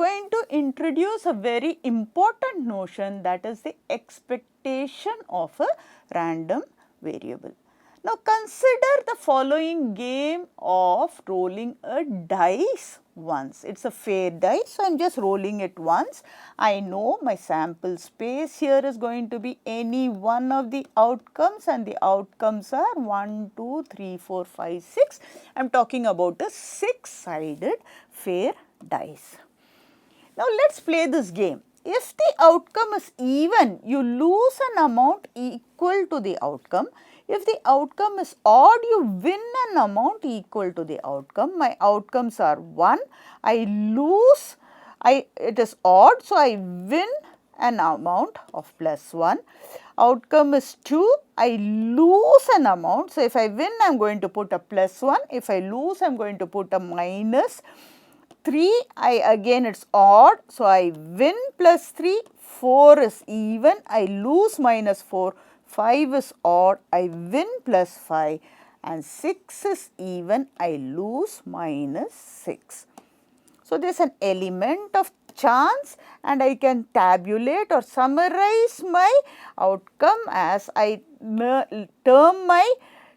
going to introduce a very important notion, that is the expectation of a random variable. Now consider the following game of rolling a dice once. It is a fair dice, so I am just rolling it once. I know my sample space here is going to be any one of the outcomes, and the outcomes are 1, 2, 3, 4, 5, 6. I am talking about a 6-sided fair dice. Now let us play this game. If the outcome is even, you lose an amount equal to the outcome. If the outcome is odd, you win an amount equal to the outcome. My outcomes are 1, I lose, it is odd, so I win an amount of +1. Outcome is 2, I lose an amount. So if I win, I am going to put a +1. If I lose, I am going to put a -3, again it is odd, so I win +3, 4 is even, I lose -4, 5 is odd, I win +5, and 6 is even, I lose -6. So there is an element of chance, and I can tabulate or summarize my outcome as I term my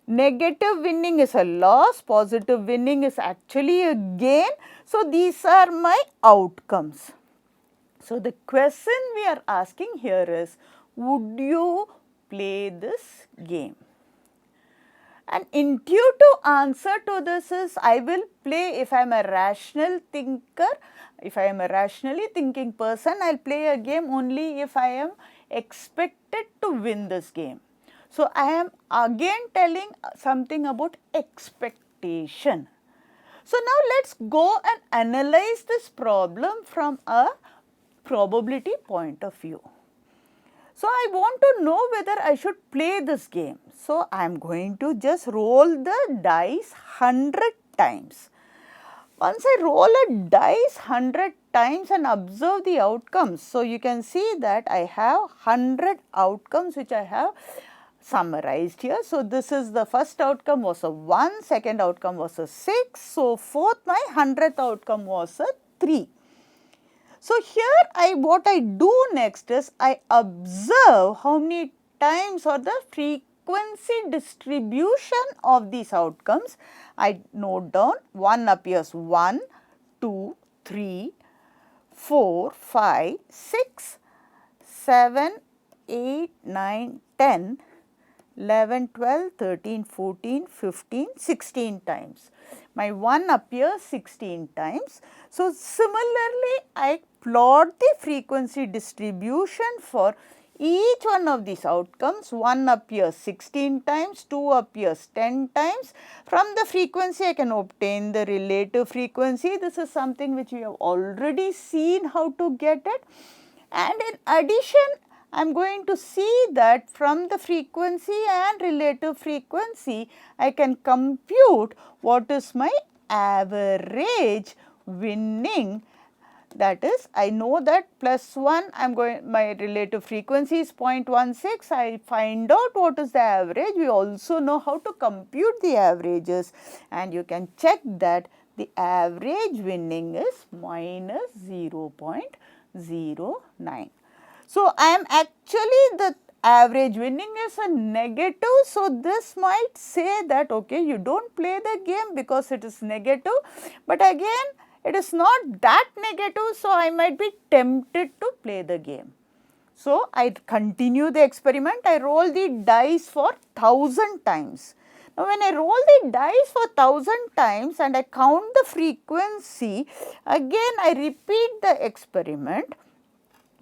negative winning is a loss, positive winning is actually a gain. So these are my outcomes. So the question we are asking here is, would you play this game? An intuitive answer to this is, I will play if I am a rational thinker. If I am a rationally thinking person, I will play a game only if I am expected to win this game. So I am again telling something about expectation. So now let us go and analyze this problem from a probability point of view. So I want to know whether I should play this game. So I am going to just roll the dice 100 times. Once I roll a dice 100 times and observe the outcomes, so you can see that I have 100 outcomes which I have summarized here. So this is the first outcome was a 1, second outcome was a 6, so fourth my 100th outcome was a 3. So here what I do next is I observe how many times or the frequency distribution of these outcomes. I note down 1 appears 1, 2, 3, 4, 5, 6, 7, 8, 9, 10, 11, 12, 13, 14, 15, 16 times. My 1 appears 16 times. So similarly, I plot the frequency distribution for each one of these outcomes. 1 appears 16 times, 2 appears 10 times. From the frequency, I can obtain the relative frequency. This is something which we have already seen how to get it. And in addition, I am going to see that from the frequency and relative frequency, I can compute what is my average winning. That is, I know that +1, my relative frequency is 0.16. I find out what is the average. We also know how to compute the averages, and you can check that the average winning is -0.09. So I am actually, the average winning is a negative. So this might say that, okay, you don't play the game because it is negative, but again it is not that negative, so I might be tempted to play the game. So I continue the experiment. I roll the dice for 1000 times. Now when I roll the dice for 1000 times and I count the frequency, again I repeat the experiment.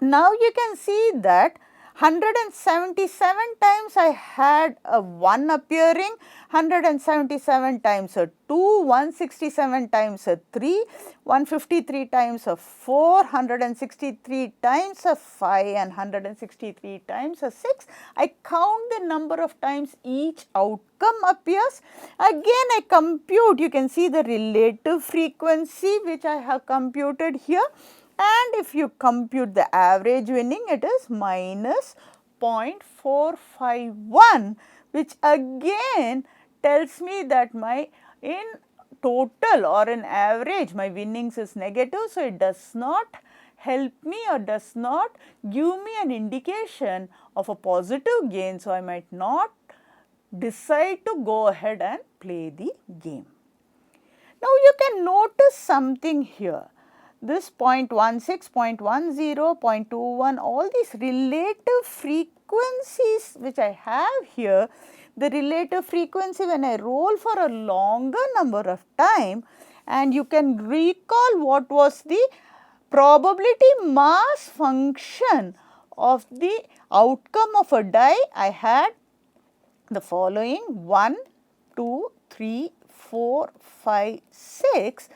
Now you can see that 177 times I had a 1 appearing, 177 times a 2, 167 times a 3, 153 times a 4, 163 times a 5, and 163 times a 6. I count the number of times each outcome appears. Again I compute, you can see the relative frequency which I have computed here. And if you compute the average winning, it is -0.451, which again tells me that in total or an average, my winnings is negative. So, it does not help me or does not give me an indication of a positive gain. So, I might not decide to go ahead and play the game. Now, you can notice something here. This 0.16, 0.10, 0.21, all these relative frequencies which I have here, the relative frequency when I roll for a longer number of time, and you can recall what was the probability mass function of the outcome of a die. I had the following 1, 2, 3, 4, 5, 6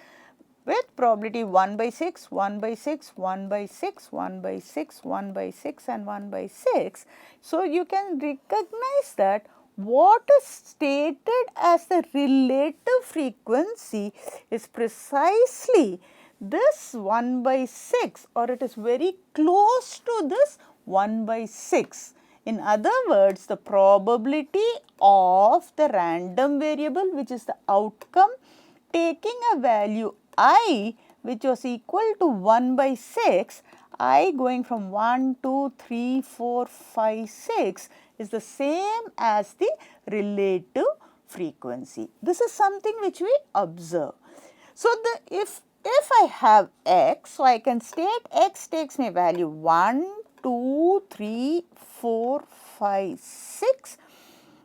with probability 1 by 6, 1 by 6, 1 by 6, 1 by 6, 1 by 6 and 1 by 6. So, you can recognize that what is stated as the relative frequency is precisely this 1 by 6, or it is very close to this 1 by 6. In other words, the probability of the random variable, which is the outcome, taking a value I which was equal to 1 by 6, I going from 1, 2, 3, 4, 5, 6 is the same as the relative frequency. This is something which we observe. So, if I have x, so I can state x takes me value 1, 2, 3, 4, 5, 6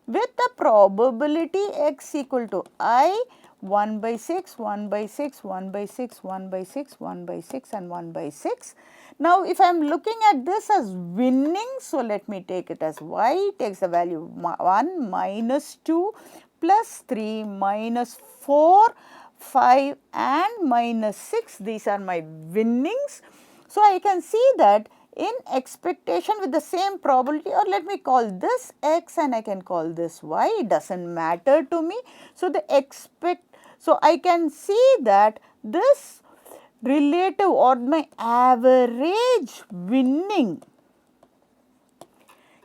with the probability x equal to I 1 by 6, 1 by 6, 1 by 6, 1 by 6, 1 by 6 and 1 by 6. Now, if I am looking at this as winning, so let me take it as y takes the value 1 minus 2 plus 3 minus 4, 5 and minus 6. These are my winnings. So, I can see that in expectation with the same probability, or let me call this x and I can call this y, it does not matter to me. So, so I can see that this relative or my average winning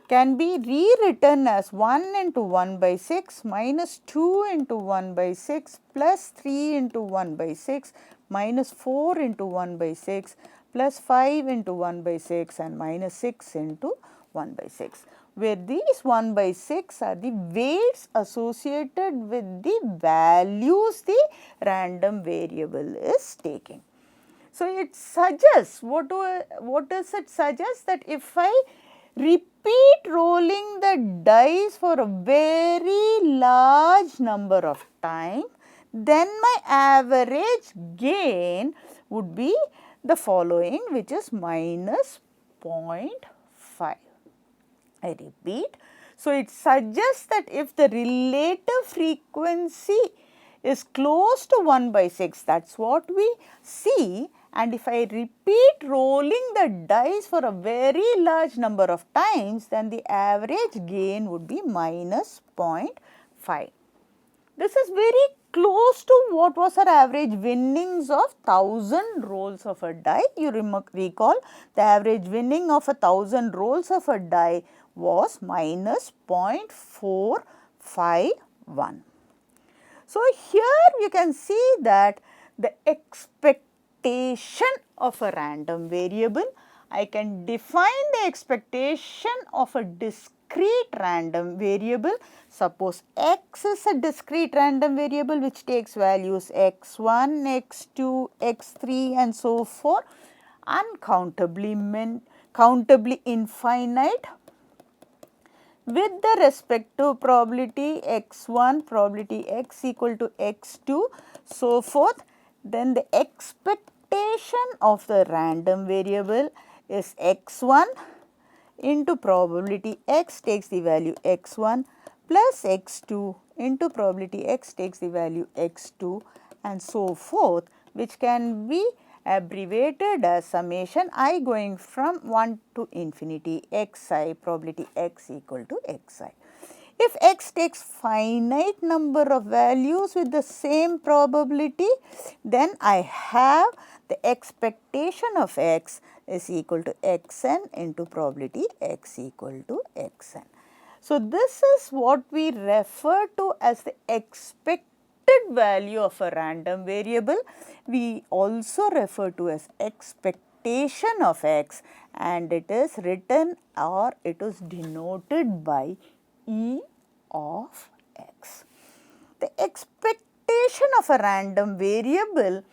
can be rewritten as 1 into 1 by 6 minus 2 into 1 by 6 plus 3 into 1 by 6 minus 4 into 1 by 6 plus 5 into 1 by 6 and minus 6 into 1 by 6, where these 1 by 6 are the weights associated with the values the random variable is taking. So, it suggests, what does it suggest? That if I repeat rolling the dice for a very large number of time, then my average gain would be the following, which is minus 0.5. I repeat. So, it suggests that if the relative frequency is close to 1 by 6, that is what we see, and if I repeat rolling the dice for a very large number of times, then the average gain would be minus 0.5. This is very close to what was our average winnings of 1000 rolls of a die. You recall the average winning of 1000 rolls of a die was minus 0.451. So, here you can see that the expectation of a random variable, I can define the expectation of a discrete random variable. Suppose x is a discrete random variable which takes values x1, x2, x3 and so forth, countably infinite with the respective probability x1, probability x equal to x2, so forth, then the expectation of the random variable is x1 into probability x takes the value x1 plus x2 into probability x takes the value x2 and so forth, which can be abbreviated as summation I going from 1 to infinity xi, probability x equal to xi. If x takes finite number of values with the same probability, then I have the expectation of x is equal to xn into probability x equal to xn. So, this is what we refer to as the expectation value of a random variable we also refer to as expectation of x, and it is written or it is denoted by E of x. The expectation of a random variable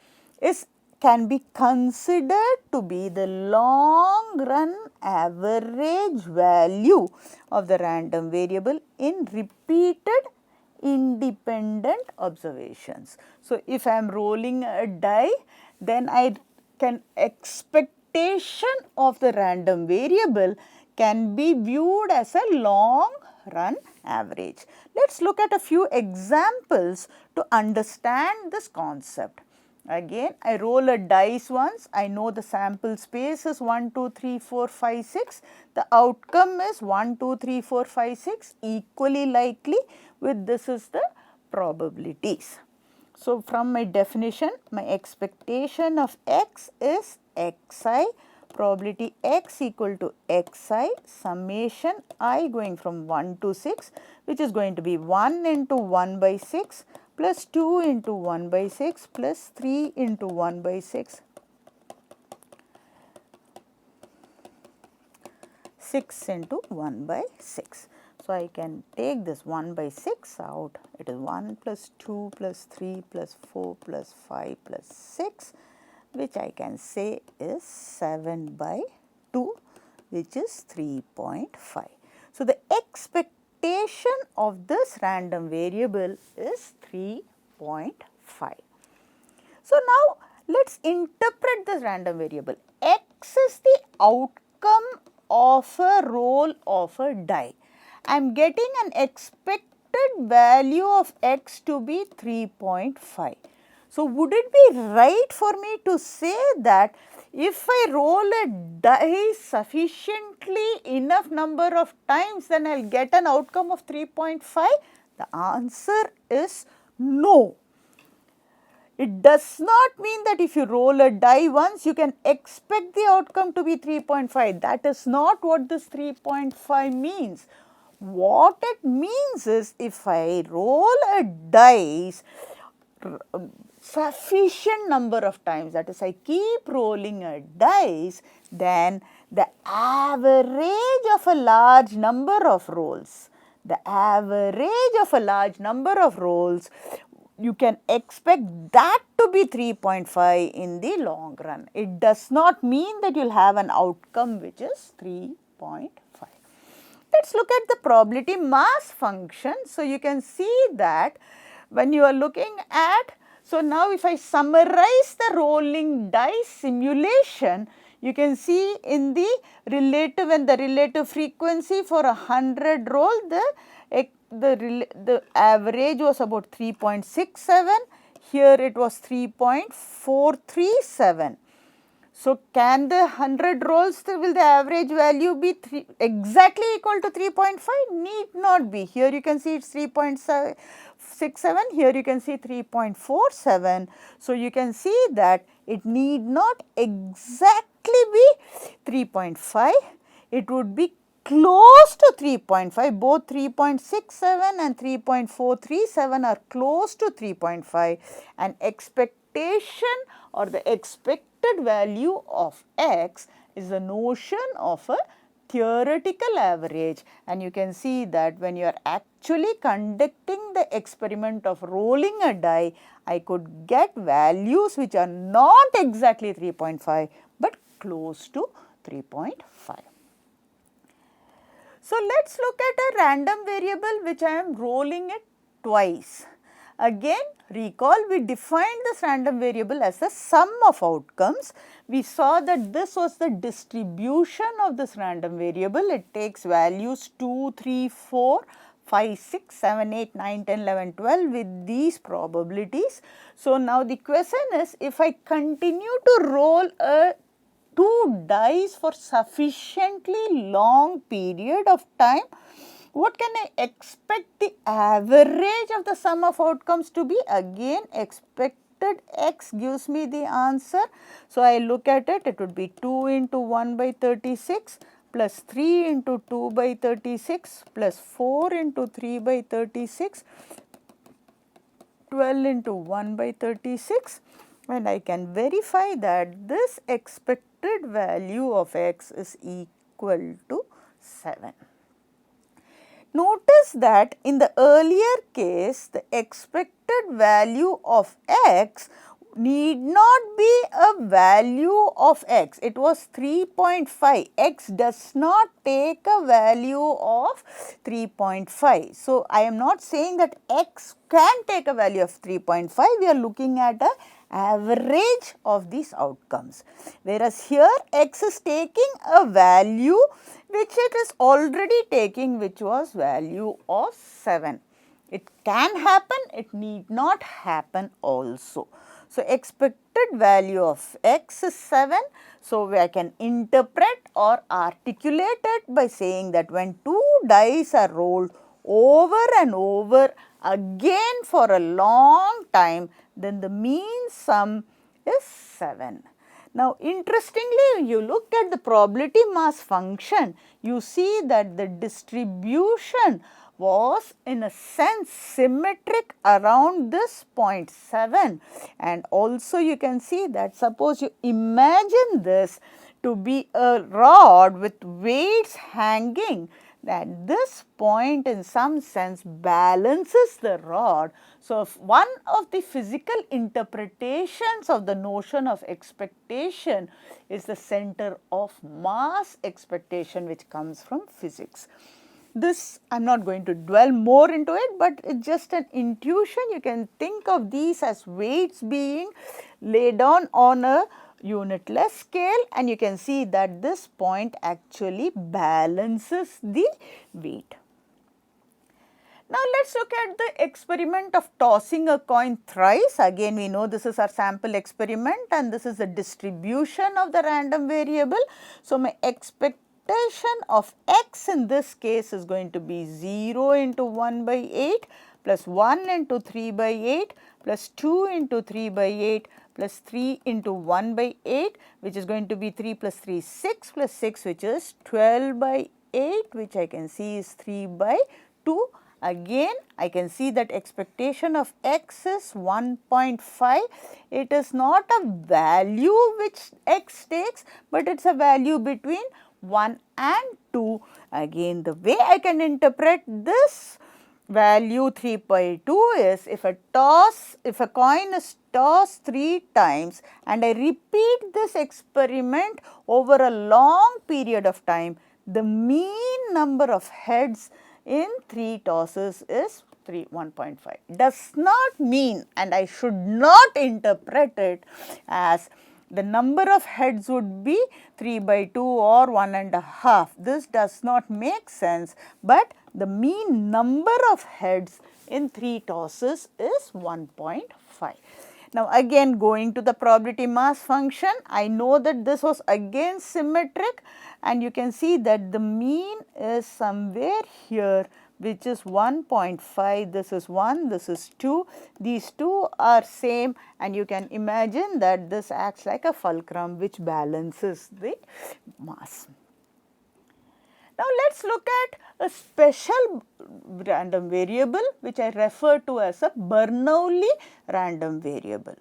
can be considered to be the long run average value of the random variable in repeated independent observations. So, if I am rolling a die, then expectation of the random variable can be viewed as a long run average. Let us look at a few examples to understand this concept. Again, I roll a dice once, I know the sample space is 1, 2, 3, 4, 5, 6. The outcome is 1, 2, 3, 4, 5, 6, equally likely with this is the probabilities. So, from my definition, my expectation of x is xi, probability x equal to xi summation I going from 1 to 6, which is going to be 1 into 1 by 6 plus 2 into 1 by 6 plus 3 into 1 by 6, 6 into 1 by 6. So, I can take this 1 by 6 out, it is 1 plus 2 plus 3 plus 4 plus 5 plus 6, which I can say is 7 by 2, which is 3.5. So, the expectation of this random variable is 3.5. So, now let us interpret this random variable. X is the outcome of a roll of a die. I am getting an expected value of x to be 3.5. So, would it be right for me to say that if I roll a die sufficiently enough number of times, then I will get an outcome of 3.5? The answer is no. It does not mean that if you roll a die once, you can expect the outcome to be 3.5. That is not what this 3.5 means. What it means is, if I roll a dice sufficient number of times, that is, I keep rolling a dice, then the average of a large number of rolls, you can expect that to be 3.5 in the long run. It does not mean that you will have an outcome which is 3.5. Let us look at the probability mass function. So, you can see that when you are looking at, so now if I summarize the rolling dice simulation, you can see in the relative and the relative frequency for 100 roll, the average was about 3.67, here it was 3.437. So, can the 100 rolls, will the average value be exactly equal to 3.5? Need not be. Here you can see it is 3.67, here you can see 3.47. So, you can see that it need not exactly be 3.5, it would be close to 3.5, both 3.67 and 3.437 are close to 3.5, and expectation or the expected value of x is the notion of a theoretical average, and you can see that when you are actually conducting the experiment of rolling a die, I could get values which are not exactly 3.5 but close to 3.5. So, let us look at a random variable which I am rolling it twice. Again, recall we defined this random variable as a sum of outcomes. We saw that this was the distribution of this random variable. It takes values 2, 3, 4, 5, 6, 7, 8, 9, 10, 11, 12 with these probabilities. So, now the question is, if I continue to roll a 2 dice for sufficiently long period of time, what can I expect the average of the sum of outcomes to be? Again, expected x gives me the answer. So, I look at it, it would be 2 into 1 by 36 plus 3 into 2 by 36 plus 4 into 3 by 36 12 into 1 by 36, and I can verify that this expected value of x is equal to 7. Notice that in the earlier case, the expected value of x need not be a value of x. It was 3.5. X does not take a value of 3.5. So, I am not saying that x can take a value of 3.5. We are looking at a average of these outcomes. Whereas here x is taking a value which it is already taking, which was value of 7. It can happen, it need not happen also. So, expected value of x is 7. So, I can interpret or articulate it by saying that when two dice are rolled over and over again for a long time, then the mean sum is 7. Now, interestingly, when you look at the probability mass function, you see that the distribution was in a sense symmetric around this 0.7, and also you can see that suppose you imagine this to be a rod with weights hanging, that this point in some sense balances the rod. So, if one of the physical interpretations of the notion of expectation is the center of mass expectation, which comes from physics. This I am not going to dwell more into it, but it is just an intuition. You can think of these as weights being laid on a unitless scale, and you can see that this point actually balances the weight. Now, let us look at the experiment of tossing a coin thrice. Again, we know this is our sample experiment and this is the distribution of the random variable. So, my expectation of x in this case is going to be 0 into 1 by 8 plus 1 into 3 by 8 plus 2 into 3 by 8 plus 3 into 1 by 8, which is going to be 3 plus 3 6 plus 6, which is 12 by 8, which I can see is 3 by 2. Again, I can see that expectation of x is 1.5. It is not a value which x takes, but it is a value between 1 and 2. Again, the way I can interpret this value 3 by 2 is if a coin is tossed 3 times and I repeat this experiment over a long period of time, the mean number of heads in 3 tosses is 1.5. Does not mean, and I should not interpret it as the number of heads would be 3 by 2 or 1.5. This does not make sense, but the mean number of heads in 3 tosses is 1.5. Now, again going to the probability mass function, I know that this was again symmetric, and you can see that the mean is somewhere here, which is 1.5. This is 1, this is 2. These two are same, and you can imagine that this acts like a fulcrum which balances the mass. Now, let us look at a special random variable which I refer to as a Bernoulli random variable.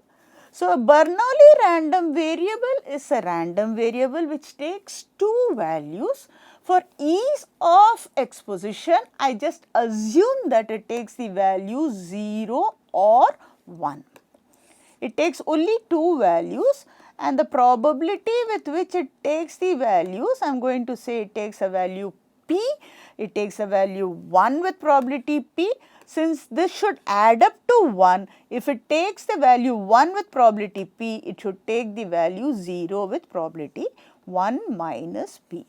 So, a Bernoulli random variable is a random variable which takes two values. For ease of exposition, I just assume that it takes the value 0 or 1. It takes only two values, and the probability with which it takes the values, I am going to say it takes a value p, it takes a value 1 with probability p. Since this should add up to 1, if it takes the value 1 with probability p, it should take the value 0 with probability 1 minus p.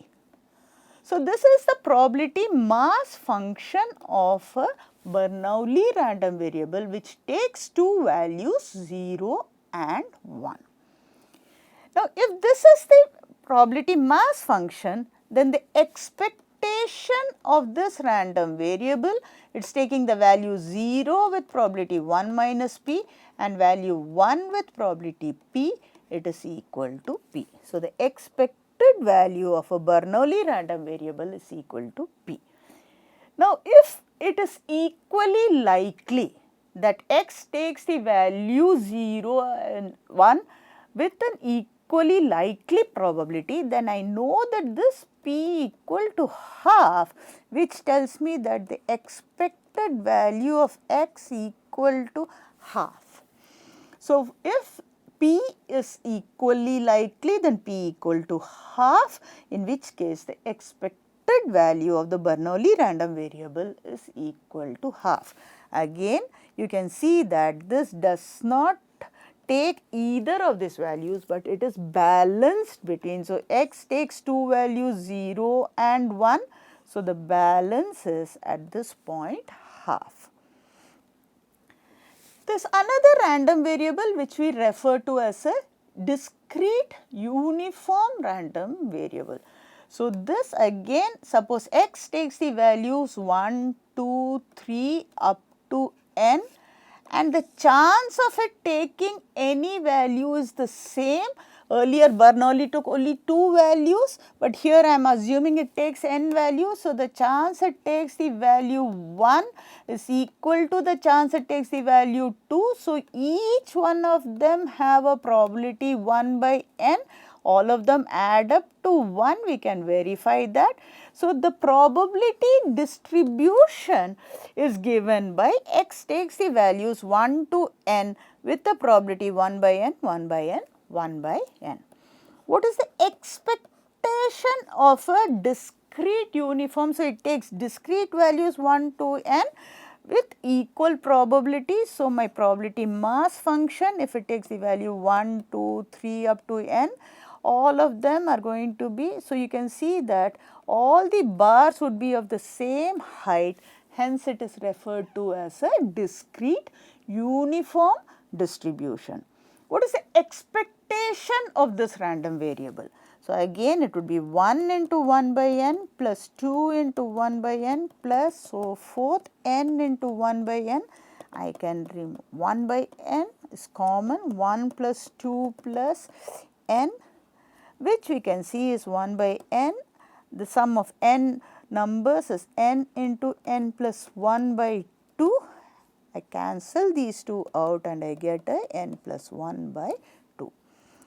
So, this is the probability mass function of a Bernoulli random variable which takes two values 0 and 1. Now, if this is the probability mass function, then the expectation of this random variable, it is taking the value 0 with probability 1 minus p and value 1 with probability p, it is equal to p. So, the expected value of a Bernoulli random variable is equal to p. Now, if it is equally likely that x takes the value 0 and 1 with an equally likely probability, then I know that this p equal to half, which tells me that the expected value of x equal to half. So, if p is equally likely, then p equal to half, in which case the expected value of the Bernoulli random variable is equal to half. Again, you can see that this does not take either of these values, but it is balanced between. So, x takes two values 0 and 1. So, the balance is at this point half. There is another random variable which we refer to as a discrete uniform random variable. So, this again, suppose x takes the values 1, 2, 3 up to n, and the chance of it taking any value is the same. Earlier Bernoulli took only 2 values, but here I am assuming it takes n values. So, the chance it takes the value 1 is equal to the chance it takes the value 2. So, each one of them have a probability 1 by n. All of them add up to 1, we can verify that. So, the probability distribution is given by x takes the values 1 to n with the probability 1 by n, 1 by n, 1 by n. What is the expectation of a discrete uniform? So, it takes discrete values 1 to n with equal probability. So, my probability mass function, if it takes the value 1, 2, 3 up to n, all of them are going to be, so you can see that all the bars would be of the same height, hence it is referred to as a discrete uniform distribution. What is the expectation of this random variable? So, again it would be 1 into 1 by n plus 2 into 1 by n plus so forth n into 1 by n. I can remove 1 by n is common, 1 plus 2 plus n, which we can see is 1 by n. The sum of n numbers is n into n plus 1 by 2. I cancel these two out and I get a n plus 1 by 2.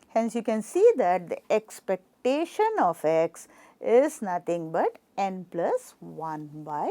Hence, you can see that the expectation of x is nothing but n plus 1 by